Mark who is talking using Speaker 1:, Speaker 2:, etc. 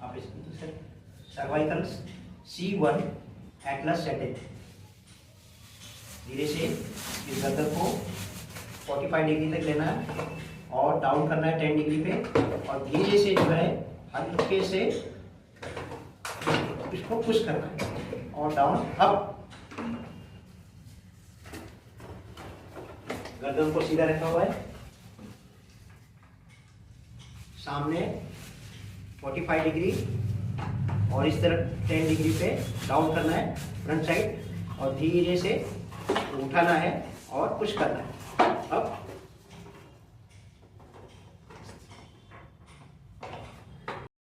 Speaker 1: आप इसको cervical C1 Atlas setting. धीरे से इस गर्दन को 45 डिग्री तक लेना है और डाउन करना है 10 डिग्री पे, और धीरे से जो है हल्के से इसको पुश करना है और डाउन अप। गर्दन को सीधा रखा हुआ है, सामने 45 डिग्री और इस तरफ 10 डिग्री पे डाउन करना है फ्रंट साइड, और धीरे से उठाना है और पुश करना है।